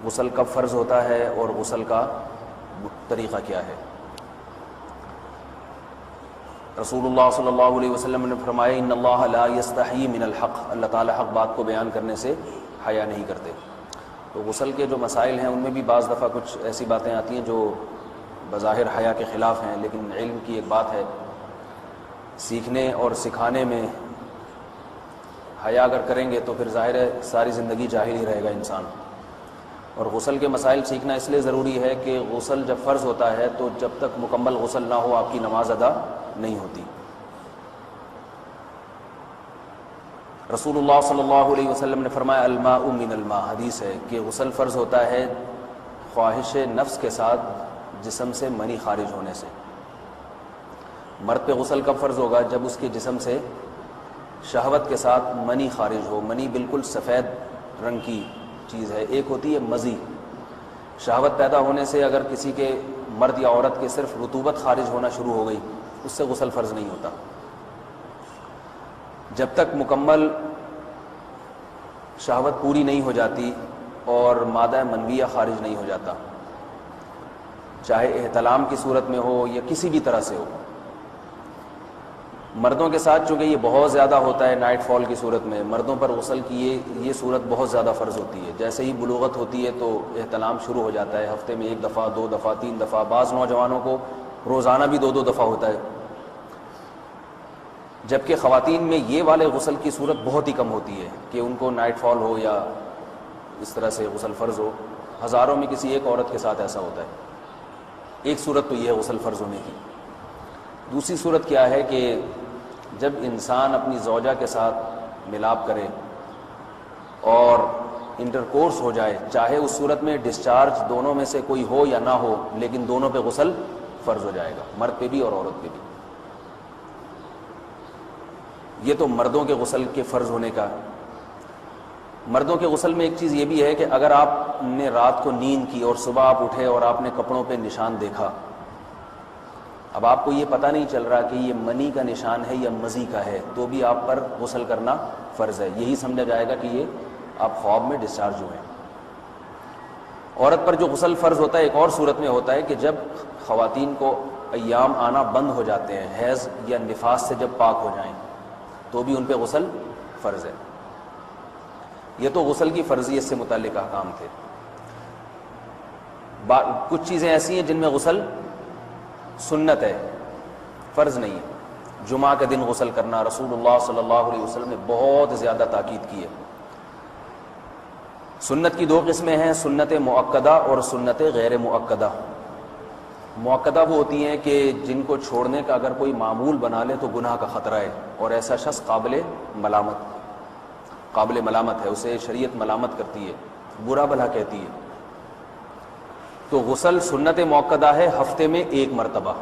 غسل کب فرض ہوتا ہے اور غسل کا طریقہ کیا ہے۔ رسول اللہ صلی اللہ علیہ وسلم نے فرمایا ان اللہ لا یستحیی من الحق، اللہ تعالیٰ حق بات کو بیان کرنے سے حیا نہیں کرتے۔ تو غسل کے جو مسائل ہیں ان میں بھی بعض دفعہ کچھ ایسی باتیں آتی ہیں جو بظاہر حیا کے خلاف ہیں، لیکن علم کی ایک بات ہے، سیکھنے اور سکھانے میں حیا اگر کریں گے تو پھر ظاہر ہے ساری زندگی جاہل ہی رہے گا انسان۔ اور غسل کے مسائل سیکھنا اس لیے ضروری ہے کہ غسل جب فرض ہوتا ہے تو جب تک مکمل غسل نہ ہو آپ کی نماز ادا نہیں ہوتی۔ رسول اللہ صلی اللہ علیہ وسلم نے فرمایا الماء من الماء، حدیث ہے کہ غسل فرض ہوتا ہے خواہش نفس کے ساتھ جسم سے منی خارج ہونے سے۔ مرد پہ غسل کب فرض ہوگا؟ جب اس کے جسم سے شہوت کے ساتھ منی خارج ہو۔ منی بالکل سفید رنگ کی چیز ہے، ایک ہوتی ہے مزی، شہوت پیدا ہونے سے اگر کسی کے مرد یا عورت کے صرف رطوبت خارج ہونا شروع ہو گئی اس سے غسل فرض نہیں ہوتا۔ جب تک مکمل شہوت پوری نہیں ہو جاتی اور مادہ منویہ خارج نہیں ہو جاتا، چاہے احتلام کی صورت میں ہو یا کسی بھی طرح سے ہو۔ مردوں کے ساتھ چونکہ یہ بہت زیادہ ہوتا ہے نائٹ فال کی صورت میں، مردوں پر غسل کی یہ صورت بہت زیادہ فرض ہوتی ہے۔ جیسے ہی بلوغت ہوتی ہے تو احتلام شروع ہو جاتا ہے، ہفتے میں 1 دفعہ 2 دفعہ 3 دفعہ، بعض نوجوانوں کو روزانہ بھی 2 دفعہ ہوتا ہے، جبکہ خواتین میں یہ والے غسل کی صورت بہت ہی کم ہوتی ہے کہ ان کو نائٹ فال ہو یا اس طرح سے غسل فرض ہو۔ ہزاروں میں کسی ایک عورت کے ساتھ ایسا ہوتا ہے۔ ایک صورت تو یہ ہے غسل فرض ہونے کی۔ دوسری صورت کیا ہے کہ جب انسان اپنی زوجہ کے ساتھ ملاپ کرے اور انٹرکورس ہو جائے، چاہے اس صورت میں ڈسچارج دونوں میں سے کوئی ہو یا نہ ہو، لیکن دونوں پہ غسل فرض ہو جائے گا، مرد پہ بھی اور عورت پہ بھی۔ یہ تو مردوں کے غسل کے فرض ہونے کا۔ مردوں کے غسل میں ایک چیز یہ بھی ہے کہ اگر آپ نے رات کو نیند کی اور صبح آپ اٹھے اور آپ نے کپڑوں پہ نشان دیکھا، اب آپ کو یہ پتہ نہیں چل رہا کہ یہ منی کا نشان ہے یا مزی کا ہے، تو بھی آپ پر غسل کرنا فرض ہے۔ یہی سمجھا جائے گا کہ یہ آپ خواب میں ڈسچارج ہوئے ہیں۔ عورت پر جو غسل فرض ہوتا ہے ایک اور صورت میں ہوتا ہے کہ جب خواتین کو ایام آنا بند ہو جاتے ہیں، حیض یا نفاس سے جب پاک ہو جائیں تو بھی ان پہ غسل فرض ہے۔ یہ تو غسل کی فرضیت سے متعلق احکام تھے۔ کچھ چیزیں ایسی ہیں جن میں غسل سنت ہے، فرض نہیں ہے۔ جمعہ کے دن غسل کرنا، رسول اللہ صلی اللہ علیہ وسلم نے بہت زیادہ تاکید کی ہے۔ سنت کی 2 قسمیں ہیں، سنت مؤکدہ اور سنت غیر مؤکدہ۔ مؤکدہ وہ ہوتی ہیں کہ جن کو چھوڑنے کا اگر کوئی معمول بنا لے تو گناہ کا خطرہ ہے اور ایسا شخص قابل ملامت ہے، اسے شریعت ملامت کرتی ہے، برا بھلا کہتی ہے۔ تو غسل سنت مؤکدہ ہے، ہفتے میں 1 مرتبہ،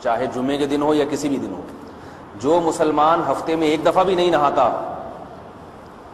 چاہے جمعے کے دن ہو یا کسی بھی دن ہو۔ جو مسلمان ہفتے میں 1 دفعہ بھی نہیں نہاتا،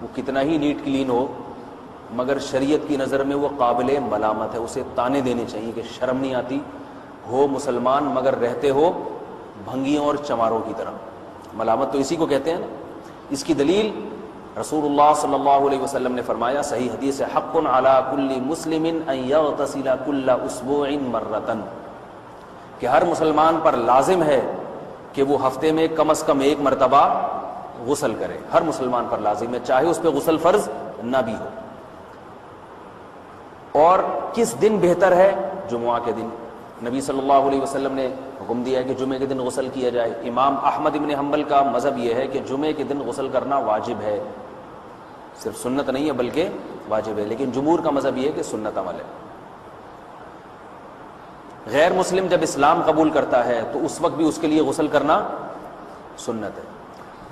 وہ کتنا ہی نیٹ کلین ہو، مگر شریعت کی نظر میں وہ قابل ملامت ہے، اسے تانے دینے چاہیے کہ شرم نہیں آتی ہو مسلمان مگر رہتے ہو بھنگیوں اور چماروں کی طرح۔ ملامت تو اسی کو کہتے ہیں نا۔ اس کی دلیل رسول اللہ صلی اللہ علیہ وسلم نے فرمایا، صحیح حدیث ہے، حق علی کل مسلم ان یغتسل کل اسبوع مرۃ، کہ ہر مسلمان پر لازم ہے کہ وہ ہفتے میں کم از کم 1 مرتبہ غسل کرے۔ ہر مسلمان پر لازم ہے، چاہے اس پہ غسل فرض نہ بھی ہو۔ اور کس دن بہتر ہے؟ جمعہ کے دن۔ نبی صلی اللہ علیہ وسلم نے حکم دیا ہے کہ جمعے کے دن غسل کیا جائے۔ امام احمد ابن حنبل کا مذہب یہ ہے کہ جمعے کے دن غسل کرنا واجب ہے، صرف سنت نہیں ہے بلکہ واجب ہے، لیکن جمہور کا مذہب یہ ہے کہ سنت عمل ہے۔ غیر مسلم جب اسلام قبول کرتا ہے تو اس وقت بھی اس کے لیے غسل کرنا سنت ہے۔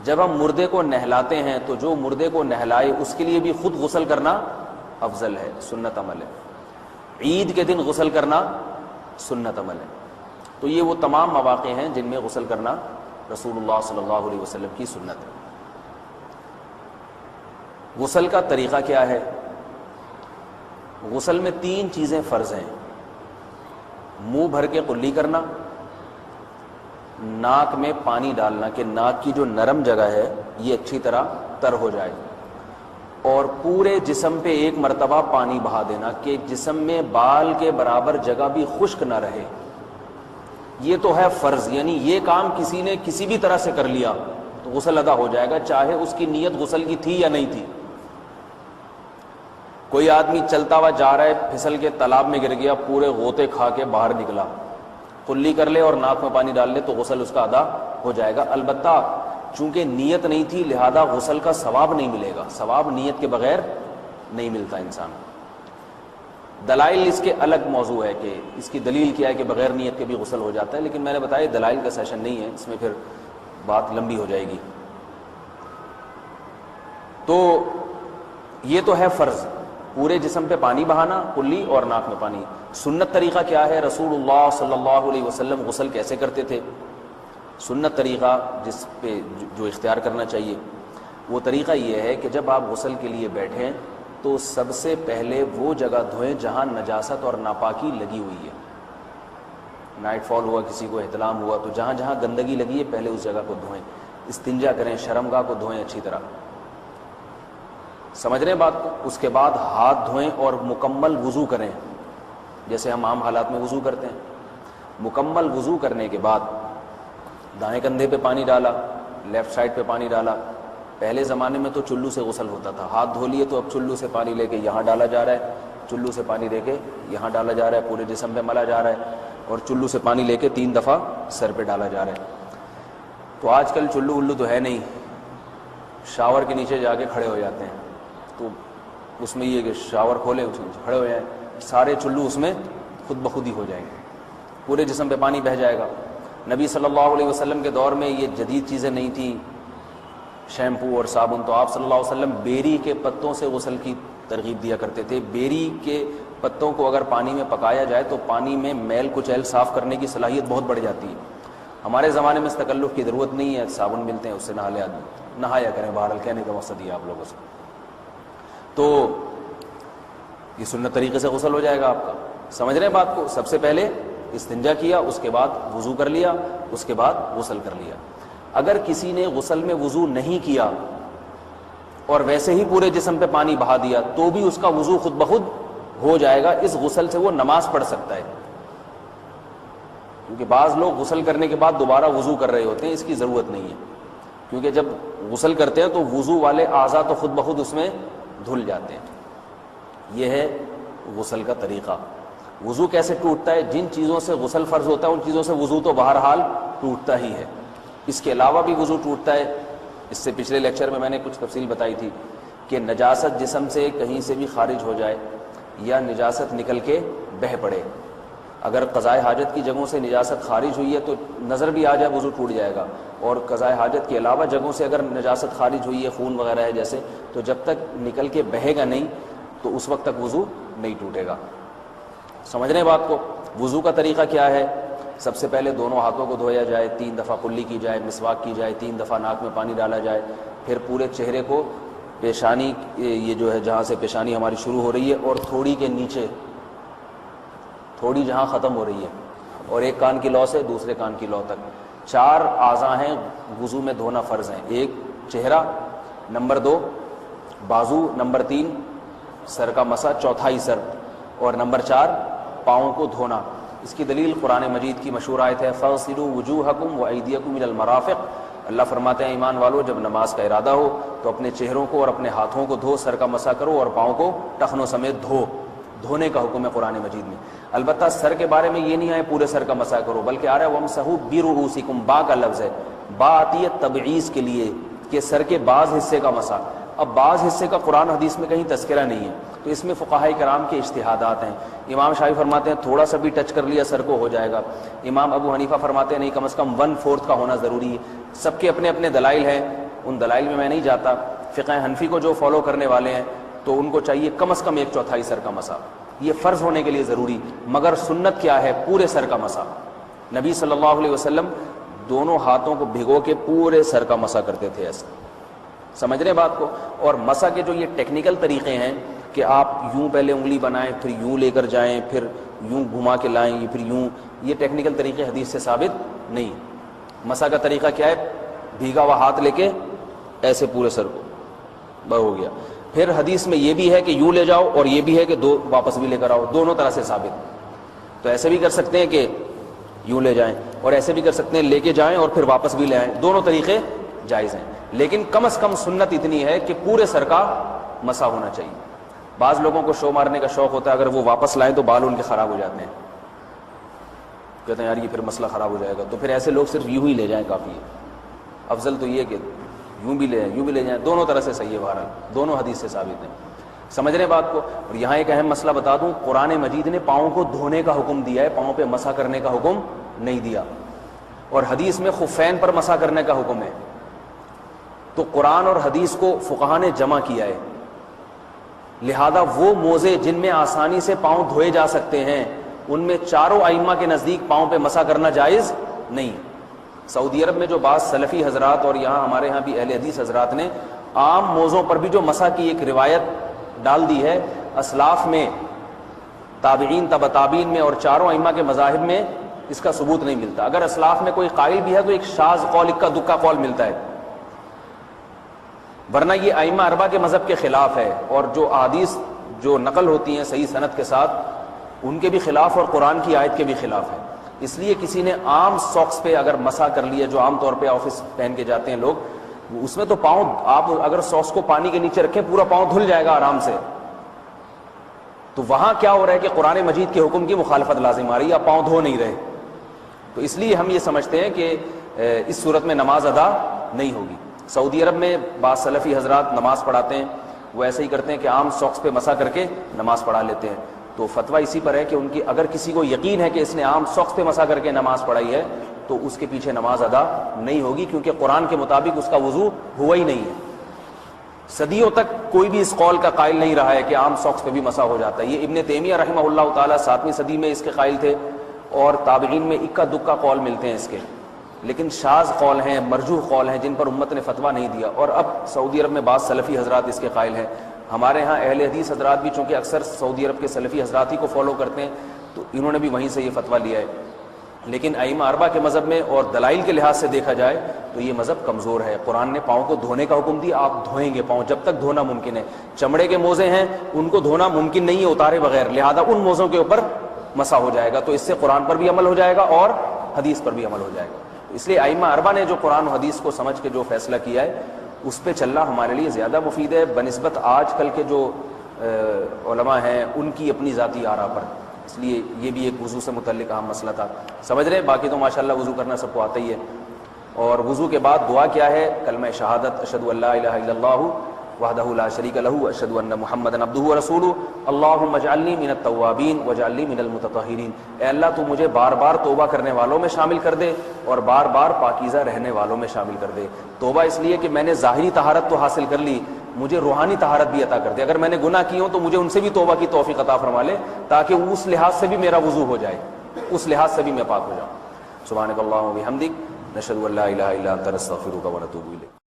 جب ہم مردے کو نہلاتے ہیں تو جو مردے کو نہلائے اس کے لیے بھی خود غسل کرنا افضل ہے، سنت عمل ہے۔ عید کے دن غسل کرنا سنت عمل ہے۔ تو یہ وہ تمام مواقع ہیں جن میں غسل کرنا رسول اللہ صلی اللہ علیہ وسلم کی سنت ہے۔ غسل کا طریقہ کیا ہے؟ غسل میں 3 چیزیں فرض ہیں، منہ بھر کے قلی کرنا، ناک میں پانی ڈالنا کہ ناک کی جو نرم جگہ ہے یہ اچھی طرح تر ہو جائے، اور پورے جسم پہ ایک مرتبہ پانی بہا دینا کہ جسم میں بال کے برابر جگہ بھی خشک نہ رہے. یہ تو ہے فرض، یعنی یہ کام کسی نے کسی بھی طرح سے کر لیا تو غسل ادا ہو جائے گا، چاہے اس کی نیت غسل کی تھی یا نہیں تھی. کوئی آدمی چلتا ہوا جا رہا ہے، پھسل کے تالاب میں گر گیا، پورے غوطے کھا کے باہر نکلا، کلی کر لے اور ناک میں پانی ڈال لے تو غسل اس کا ادا ہو جائے گا. البتہ چونکہ نیت نہیں تھی لہذا غسل کا ثواب نہیں ملے گا، ثواب نیت کے بغیر نہیں ملتا انسان. دلائل اس کے الگ موضوع ہے کہ اس کی دلیل کیا ہے کہ بغیر نیت کے بھی غسل ہو جاتا ہے، لیکن میں نے بتایا دلائل کا سیشن نہیں ہے، اس میں پھر بات لمبی ہو جائے گی. تو یہ تو ہے فرض، پورے جسم پہ پانی بہانا کلی اور ناک میں پانی. سنت طریقہ کیا ہے؟ رسول اللہ صلی اللہ علیہ وسلم غسل کیسے کرتے تھے؟ سنت طریقہ جس پہ جو اختیار کرنا چاہیے وہ طریقہ یہ ہے کہ جب آپ غسل کے لیے بیٹھیں تو سب سے پہلے وہ جگہ دھوئیں جہاں نجاست اور ناپاکی لگی ہوئی ہے. نائٹ فال ہوا، کسی کو احتلام ہوا، تو جہاں جہاں گندگی لگی ہے پہلے اس جگہ کو دھوئیں. استنجا کریں، شرمگاہ کو دھوئیں اچھی طرح. سمجھ رہے ہیں بات کو؟ اس کے بعد ہاتھ دھوئیں اور مکمل وضو کریں جیسے ہم عام حالات میں وضو کرتے ہیں. مکمل وضو کرنے کے بعد دائیں کندھے پہ پانی ڈالا، لیفٹ سائڈ پہ پانی ڈالا. پہلے زمانے میں تو چلو سے غسل ہوتا تھا، ہاتھ دھو لیے تو اب چلو سے پانی لے کے یہاں ڈالا جا رہا ہے، چلو سے پانی لے کے یہاں ڈالا جا رہا ہے، پورے جسم پہ ملا جا رہا ہے، اور چلو سے پانی لے کے 3 دفعہ سر پہ ڈالا جا رہا ہے. تو آج کل چلو ولو تو ہے نہیں، شاور کے نیچے جا کے کھڑے ہو جاتے ہیں، تو اس میں یہ کہ شاور کھولے اس میں کھڑے ہو جائیں، سارے چلو اس میں خود بخود ہی ہو جائیں گے، پورے جسم پہ پانی بہہ جائے گا. نبی صلی اللہ علیہ وسلم کے دور میں یہ جدید چیزیں نہیں تھیں، شیمپو اور صابن، تو آپ صلی اللہ علیہ وسلم بیری کے پتوں سے غسل کی ترغیب دیا کرتے تھے. بیری کے پتوں کو اگر پانی میں پکایا جائے تو پانی میں میل کچیل صاف کرنے کی صلاحیت بہت بڑھ جاتی ہے. ہمارے زمانے میں اس تکلف کی ضرورت نہیں ہے، صابن ملتے ہیں اس سے نہا لے آدمی، نہایا کریں. بہرحال کہنے کا مقصد یہ آپ لوگوں سے، تو یہ سنت طریقے سے غسل ہو جائے گا آپ کا. سمجھ رہے ہیں بات کو؟ سب سے پہلے استنجا کیا، اس کے بعد وضو کر لیا، اس کے بعد غسل کر لیا. اگر کسی نے غسل میں وضو نہیں کیا اور ویسے ہی پورے جسم پہ پانی بہا دیا تو بھی اس کا وضو خود بخود ہو جائے گا. اس غسل سے وہ نماز پڑھ سکتا ہے، کیونکہ بعض لوگ غسل کرنے کے بعد دوبارہ وضو کر رہے ہوتے ہیں، اس کی ضرورت نہیں ہے، کیونکہ جب غسل کرتے ہیں تو وضو والے اعضاء تو خود بخود اس میں دھل جاتے ہیں. یہ ہے غسل کا طریقہ. وضو کیسے ٹوٹتا ہے؟ جن چیزوں سے غسل فرض ہوتا ہے ان چیزوں سے وضو تو بہرحال ٹوٹتا ہی ہے، اس کے علاوہ بھی وضو ٹوٹتا ہے. اس سے پچھلے لیکچر میں نے کچھ تفصیل بتائی تھی کہ نجاست جسم سے کہیں سے بھی خارج ہو جائے یا نجاست نکل کے بہہ پڑے، اگر قضائے حاجت کی جگہوں سے نجاست خارج ہوئی ہے تو نظر بھی آ جائے وضو ٹوٹ جائے گا، اور قضائے حاجت کے علاوہ جگہوں سے اگر نجاست خارج ہوئی ہے، خون وغیرہ ہے جیسے، تو جب تک نکل کے بہے گا نہیں تو اس وقت تک وضو نہیں ٹوٹے گا. سمجھ رہے ہیں بات کو؟ وضو کا طریقہ کیا ہے؟ سب سے پہلے دونوں ہاتھوں کو دھویا جائے، 3 دفعہ کلی کی جائے، مسواک کی جائے، 3 دفعہ ناک میں پانی ڈالا جائے، پھر پورے چہرے کو پیشانی، یہ جو ہے جہاں سے پیشانی ہماری شروع ہو رہی ہے اور تھوڑی کے نیچے، تھوڑی جہاں ختم ہو رہی ہے، اور ایک کان کی لو سے دوسرے کان کی لو تک 4 اعضاء ہیں وضو میں دھونا فرض ہیں. 1 چہرہ، نمبر 2 بازو، نمبر 3 سر کا مسا، چوتھائی سر، اور نمبر 4 پاؤں کو دھونا. اس کی دلیل قرآن مجید کی مشہور آیت ہے فَاغْسِلُوا وُجُوهَكُمْ وَأَيْدِيَكُمْ إِلَى الْمَرَافِقِ. اللہ فرماتے ہیں ایمان والو جب نماز کا ارادہ ہو تو اپنے چہروں کو اور اپنے ہاتھوں کو دھو، سر کا مسا کرو اور پاؤں کو ٹخنوں سمیت دھو. دھونے کا حکم ہے قرآن مجید میں. البتہ سر کے بارے میں یہ نہیں آئے پورے سر کا مسا کرو، بلکہ آ رہا ہے وَامْسَحُوا بِرُؤُوسِكُمْ. با کا لفظ ہے، با آتی ہے تبعیض کے لیے کہ سر کے بعض حصے کا مسا. اب بعض حصے کا قرآن حدیث میں کہیں تذکرہ نہیں ہے، تو اس میں فقہاء کرام کے اجتہادات ہیں. امام شافعی فرماتے ہیں تھوڑا سا بھی ٹچ کر لیا سر کو ہو جائے گا. امام ابو حنیفہ فرماتے ہیں نہیں، کم از کم 1/4 کا ہونا ضروری ہے. سب کے اپنے اپنے دلائل ہیں، ان دلائل میں نہیں جاتا. فقہ حنفی کو جو فالو کرنے والے ہیں تو ان کو چاہیے کم از کم 1/4 سر کا مسا، یہ فرض ہونے کے لیے ضروری. مگر سنت کیا ہے؟ پورے سر کا مسا. نبی صلی اللہ علیہ وسلم دونوں ہاتھوں کو بھگو کے پورے سر کا مسا کرتے تھے ایسا. سمجھ رہے ہیں بات کو؟ اور مسا کے جو یہ ٹیکنیکل طریقے ہیں کہ آپ یوں پہلے انگلی بنائیں، پھر یوں لے کر جائیں، پھر یوں گھما کے لائیں، پھر یوں، یہ ٹیکنیکل طریقے حدیث سے ثابت نہیں. مسا کا طریقہ کیا ہے؟ بھیگا ہوا ہاتھ لے کے ایسے پورے سر کو ہو گیا. پھر حدیث میں یہ بھی ہے کہ یوں لے جاؤ اور یہ بھی ہے کہ دو واپس بھی لے کر آؤ، دونوں طرح سے ثابت۔ تو ایسے بھی کر سکتے ہیں کہ یوں لے جائیں، اور ایسے بھی کر سکتے ہیں لے کے جائیں اور پھر واپس بھی لے آئیں، دونوں طریقے جائز ہیں۔ لیکن کم از کم سنت اتنی ہے کہ پورے سر کا مسح ہونا چاہیے۔ بعض لوگوں کو شو مارنے کا شوق ہوتا ہے، اگر وہ واپس لائیں تو بال ان کے خراب ہو جاتے ہیں، کہتے ہیں یار یہ پھر مسئلہ خراب ہو جائے گا، تو پھر ایسے لوگ صرف یوں ہی لے جائیں کافی ہے۔ افضل تو یہ کہ یوں بھی لے جائیں یوں بھی لے جائیں، دونوں طرح سے صحیح ہے، بہرحال دونوں حدیث سے ثابت ہیں۔ سمجھ رہے ہیں بات کو؟ اور یہاں ایک اہم مسئلہ بتا دوں، قرآن مجید نے پاؤں کو دھونے کا حکم دیا ہے، پاؤں پہ مسح کرنے کا حکم نہیں دیا، اور حدیث میں خفین پر مسح کرنے کا حکم ہے۔ تو قرآن اور حدیث کو فقہا نے جمع کیا ہے، لہذا وہ موزے جن میں آسانی سے پاؤں دھوئے جا سکتے ہیں ان میں چاروں ائمہ کے نزدیک پاؤں پہ مسح کرنا جائز نہیں۔ سعودی عرب میں جو بعض سلفی حضرات اور یہاں ہمارے ہاں بھی اہل حدیث حضرات نے عام موزوں پر بھی جو مسح کی ایک روایت ڈال دی ہے، اسلاف میں، تابعین، تبع تابعین میں اور چاروں ائمہ کے مذاہب میں اس کا ثبوت نہیں ملتا۔ اگر اسلاف میں کوئی قائل بھی ہے تو ایک شاذ قول، اکا دکا قول ملتا ہے، ورنہ یہ ائمہ اربعہ کے مذہب کے خلاف ہے، اور جو احادیث جو نقل ہوتی ہیں صحیح سند کے ساتھ ان کے بھی خلاف اور قرآن کی آیت کے بھی خلاف ہے۔ اس لیے کسی نے عام ساکس پہ اگر مسح کر لیا، جو عام طور پہ آفس پہن کے جاتے ہیں لوگ، اس میں تو پاؤں، آپ اگر ساکس کو پانی کے نیچے رکھیں پورا پاؤں دھل جائے گا آرام سے، تو وہاں کیا ہو رہا ہے کہ قرآن مجید کے حکم کی مخالفت لازم آ رہی ہے، آپ پاؤں دھو نہیں رہے۔ تو اس لیے ہم یہ سمجھتے ہیں کہ اس صورت میں نماز ادا نہیں ہوگی۔ سعودی عرب میں بعض سلفی حضرات نماز پڑھاتے ہیں، وہ ایسے ہی کرتے ہیں کہ عام ساکس پہ مسح کر کے نماز پڑھا لیتے ہیں، تو فتویٰ اسی پر ہے کہ ان کی اگر کسی کو یقین ہے کہ اس نے عام ساکس پہ مسح کر کے نماز پڑھائی ہے تو اس کے پیچھے نماز ادا نہیں ہوگی، کیونکہ قرآن کے مطابق اس کا وضو ہوا ہی نہیں ہے۔ صدیوں تک کوئی بھی اس قول کا قائل نہیں رہا ہے کہ عام ساکس پہ بھی مسح ہو جاتا ہے۔ یہ ابن تیمیہ رحمہ اللہ تعالیٰ 7ویں صدی میں اس کے قائل تھے، اور تابعین میں اکا دکا قول ملتے ہیں اس کے، لیکن شاذ قول ہیں، مرجوح قول ہیں جن پر امت نے فتویٰ نہیں دیا، اور اب سعودی عرب میں بعض سلفی حضرات اس کے قائل ہیں۔ ہمارے ہاں اہل حدیث حضرات بھی چونکہ اکثر سعودی عرب کے سلفی حضرات ہی کو فالو کرتے ہیں، تو انہوں نے بھی وہیں سے یہ فتویٰ لیا ہے۔ لیکن ائمہ اربعہ کے مذہب میں اور دلائل کے لحاظ سے دیکھا جائے تو یہ مذہب کمزور ہے۔ قرآن نے پاؤں کو دھونے کا حکم دیا، آپ دھوئیں گے پاؤں جب تک دھونا ممکن ہے۔ چمڑے کے موزے ہیں ان کو دھونا ممکن نہیں ہے اتارے بغیر، لہذا ان موزوں کے اوپر مسح ہو جائے گا، تو اس سے قرآن پر بھی عمل ہو جائے گا اور حدیث پر بھی عمل ہو جائے گا۔ اس لیے ائمہ اربعہ نے جو قرآن و حدیث کو سمجھ کے جو فیصلہ کیا ہے اس پہ چلنا ہمارے لیے زیادہ مفید ہے بنسبت آج کل کے جو علماء ہیں ان کی اپنی ذاتی آراء پر۔ اس لیے یہ بھی ایک وضو سے متعلق اہم مسئلہ تھا، سمجھ رہے ہیں؟ باقی تو ماشاءاللہ وضو کرنا سب کو آتا ہی ہے۔ اور وضو کے بعد دعا کیا ہے؟ کلمہ شہادت، اشہد ان لا الہ الا اللہ وحدہ لا شریک لہ اشہد ان محمدا عبدہ ورسولہ اللہم اجعلنی من التوابین واجعلنی من المتطہرین۔ اے اللہ تو مجھے بار بار توبہ کرنے والوں میں شامل کر دے اور بار بار پاکیزہ رہنے والوں میں شامل کر دے۔ توبہ اس لیے کہ میں نے ظاہری طہارت تو حاصل کر لی، مجھے روحانی طہارت بھی عطا کر دے۔ اگر میں نے گناہ کی ہوں تو مجھے ان سے بھی توبہ کی توفیق عطا فرما لے، تاکہ اس لحاظ سے بھی میرا وضو ہو جائے، اس لحاظ سے بھی میں پاک ہو جاؤں۔ سبحانک اللہم و بحمدک، نشہد ان لا الہ الا انت، نستغفرک و نتوب الیک۔